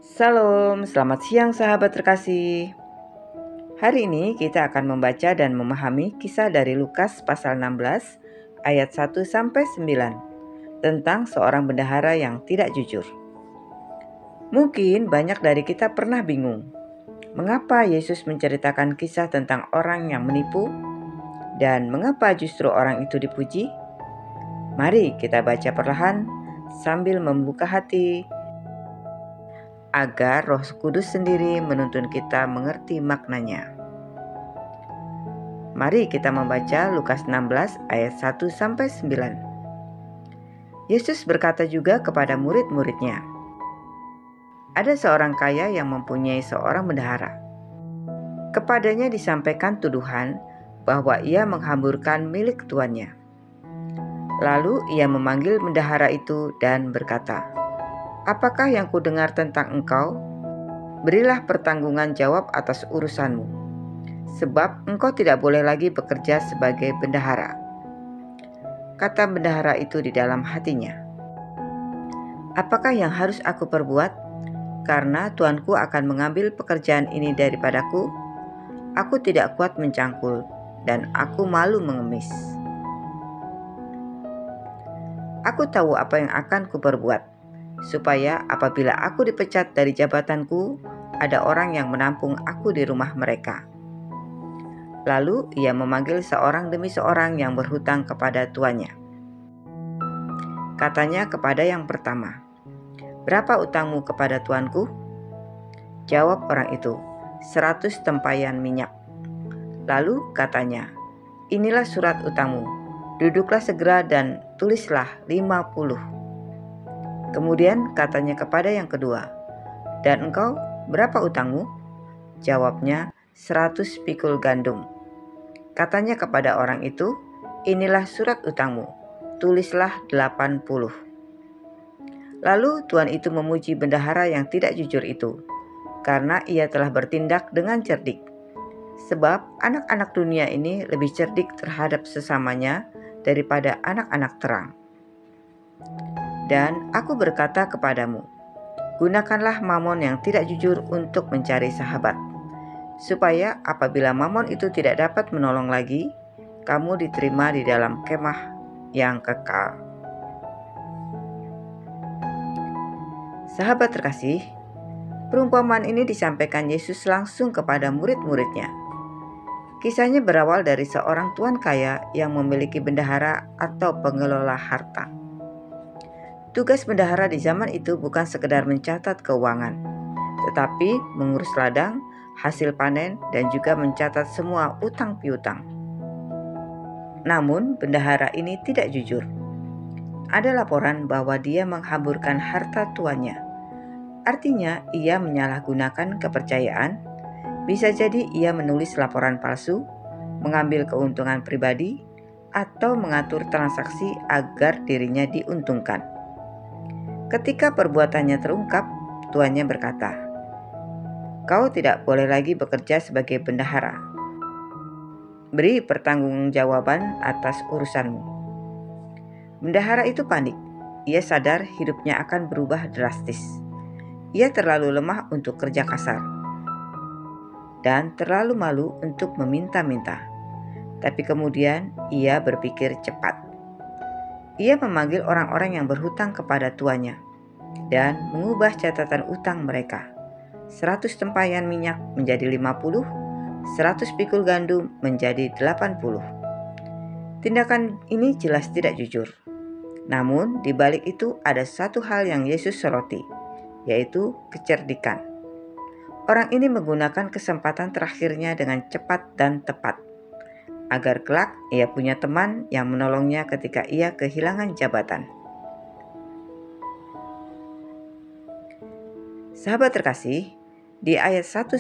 Salam, selamat siang sahabat terkasih. Hari ini kita akan membaca dan memahami kisah dari Lukas pasal 16 ayat 1 sampai 9 tentang seorang bendahara yang tidak jujur. Mungkin banyak dari kita pernah bingung, mengapa Yesus menceritakan kisah tentang orang yang menipu dan mengapa justru orang itu dipuji? Mari kita baca perlahan sambil membuka hati agar Roh Kudus sendiri menuntun kita mengerti maknanya. Mari kita membaca Lukas 16 ayat 1 sampai 9. Yesus berkata juga kepada murid-muridnya, ada seorang kaya yang mempunyai seorang bendahara. Kepadanya disampaikan tuduhan bahwa ia menghamburkan milik tuannya. Lalu ia memanggil bendahara itu dan berkata, apakah yang kudengar tentang engkau? Berilah pertanggungan jawab atas urusanmu, sebab engkau tidak boleh lagi bekerja sebagai bendahara. Kata bendahara itu di dalam hatinya, apakah yang harus aku perbuat? Karena tuanku akan mengambil pekerjaan ini daripadaku. Aku tidak kuat mencangkul, dan aku malu mengemis. Aku tahu apa yang akan kuperbuat, supaya apabila aku dipecat dari jabatanku, ada orang yang menampung aku di rumah mereka. Lalu ia memanggil seorang demi seorang yang berhutang kepada tuannya. Katanya kepada yang pertama, berapa utangmu kepada tuanku? Jawab orang itu, 100 tempayan minyak. Lalu katanya, inilah surat utangmu, duduklah segera dan tulislah 50. Kemudian katanya kepada yang kedua, dan engkau berapa utangmu? Jawabnya, 100 pikul gandum. Katanya kepada orang itu, inilah surat utangmu, tulislah 80. Lalu tuan itu memuji bendahara yang tidak jujur itu, karena ia telah bertindak dengan cerdik. Sebab anak-anak dunia ini lebih cerdik terhadap sesamanya daripada anak-anak terang. Dan aku berkata kepadamu, gunakanlah mamon yang tidak jujur untuk mencari sahabat, supaya apabila mamon itu tidak dapat menolong lagi, kamu diterima di dalam kemah yang kekal. Sahabat terkasih, perumpamaan ini disampaikan Yesus langsung kepada murid-muridnya. Kisahnya berawal dari seorang tuan kaya yang memiliki bendahara atau pengelola harta. Tugas bendahara di zaman itu bukan sekedar mencatat keuangan, tetapi mengurus ladang, hasil panen, dan juga mencatat semua utang piutang. Namun, bendahara ini tidak jujur. Ada laporan bahwa dia menghamburkan harta tuannya. Artinya, ia menyalahgunakan kepercayaan. Bisa jadi ia menulis laporan palsu, mengambil keuntungan pribadi, atau mengatur transaksi agar dirinya diuntungkan. Ketika perbuatannya terungkap, tuannya berkata, kau tidak boleh lagi bekerja sebagai bendahara. Beri pertanggungjawaban atas urusanmu. Bendahara itu panik. Ia sadar hidupnya akan berubah drastis. Ia terlalu lemah untuk kerja kasar dan terlalu malu untuk meminta-minta. Tapi kemudian ia berpikir cepat. Ia memanggil orang-orang yang berhutang kepada tuannya dan mengubah catatan utang mereka. 100 tempayan minyak menjadi 50, 100 pikul gandum menjadi 80. Tindakan ini jelas tidak jujur. Namun di balik itu ada satu hal yang Yesus soroti, yaitu kecerdikan. Orang ini menggunakan kesempatan terakhirnya dengan cepat dan tepat, agar kelak ia punya teman yang menolongnya ketika ia kehilangan jabatan. Sahabat terkasih, di ayat 1-2,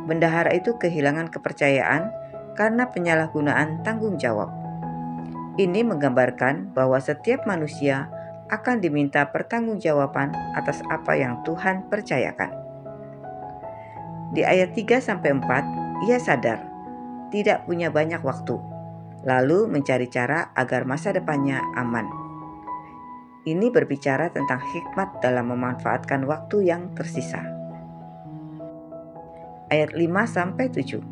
bendahara itu kehilangan kepercayaan karena penyalahgunaan tanggung jawab. Ini menggambarkan bahwa setiap manusia akan diminta pertanggungjawaban atas apa yang Tuhan percayakan. Di ayat 3-4, ia sadar tidak punya banyak waktu, lalu mencari cara agar masa depannya aman. Ini berbicara tentang hikmat dalam memanfaatkan waktu yang tersisa. Ayat 5-7.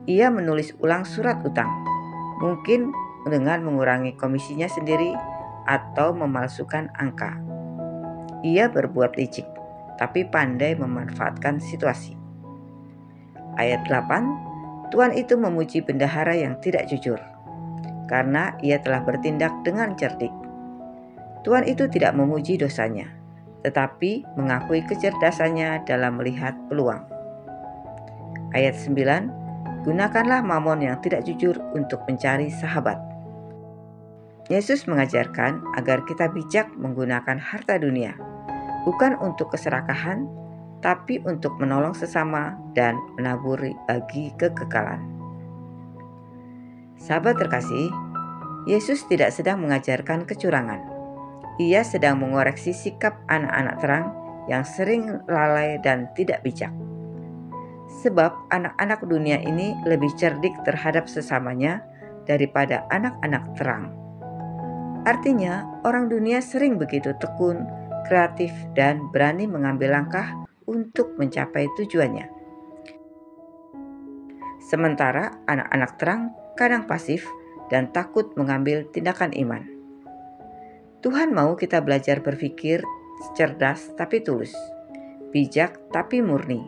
Ia menulis ulang surat utang, mungkin dengan mengurangi komisinya sendiri atau memalsukan angka. Ia berbuat licik, tapi pandai memanfaatkan situasi. Ayat 8. Tuan itu memuji bendahara yang tidak jujur, karena ia telah bertindak dengan cerdik. Tuan itu tidak memuji dosanya, tetapi mengakui kecerdasannya dalam melihat peluang. Ayat 9. Gunakanlah mamon yang tidak jujur untuk mencari sahabat. Yesus mengajarkan agar kita bijak menggunakan harta dunia, bukan untuk keserakahan, tapi untuk menolong sesama dan menaburi bagi kekekalan. Sahabat terkasih, Yesus tidak sedang mengajarkan kecurangan. Ia sedang mengoreksi sikap anak-anak terang yang sering lalai dan tidak bijak. Sebab anak-anak dunia ini lebih cerdik terhadap sesamanya daripada anak-anak terang. Artinya, orang dunia sering begitu tekun, kreatif, dan berani mengambil langkah untuk mencapai tujuannya. Sementara anak-anak terang kadang pasif dan takut mengambil tindakan iman. Tuhan mau kita belajar berpikir cerdas tapi tulus, bijak tapi murni.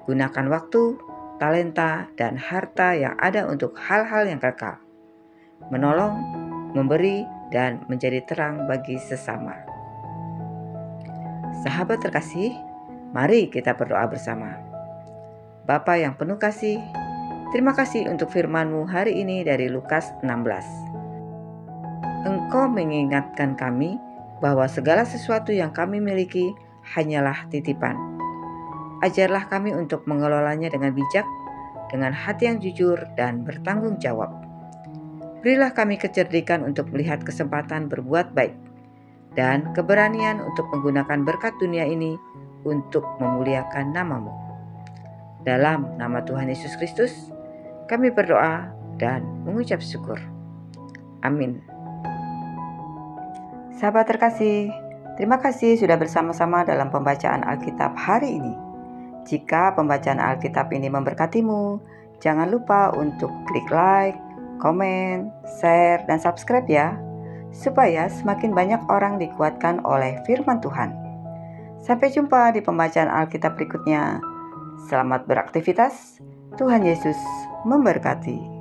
Gunakan waktu, talenta, dan harta yang ada untuk hal-hal yang kekal. Menolong, memberi, dan menjadi terang bagi sesama. Sahabat terkasih, mari kita berdoa bersama. Bapa yang penuh kasih, terima kasih untuk firman-Mu hari ini dari Lukas 16. Engkau mengingatkan kami bahwa segala sesuatu yang kami miliki hanyalah titipan. Ajarlah kami untuk mengelolanya dengan bijak, dengan hati yang jujur dan bertanggung jawab. Berilah kami kecerdikan untuk melihat kesempatan berbuat baik, dan keberanian untuk menggunakan berkat dunia ini untuk memuliakan nama-Mu. Dalam nama Tuhan Yesus Kristus, kami berdoa dan mengucap syukur. Amin. Sahabat terkasih, terima kasih sudah bersama-sama dalam pembacaan Alkitab hari ini. Jika pembacaan Alkitab ini memberkatimu, jangan lupa untuk klik like, komen, share, dan subscribe ya, supaya semakin banyak orang dikuatkan oleh firman Tuhan. Sampai jumpa di pembacaan Alkitab berikutnya. Selamat beraktivitas, Tuhan Yesus memberkati.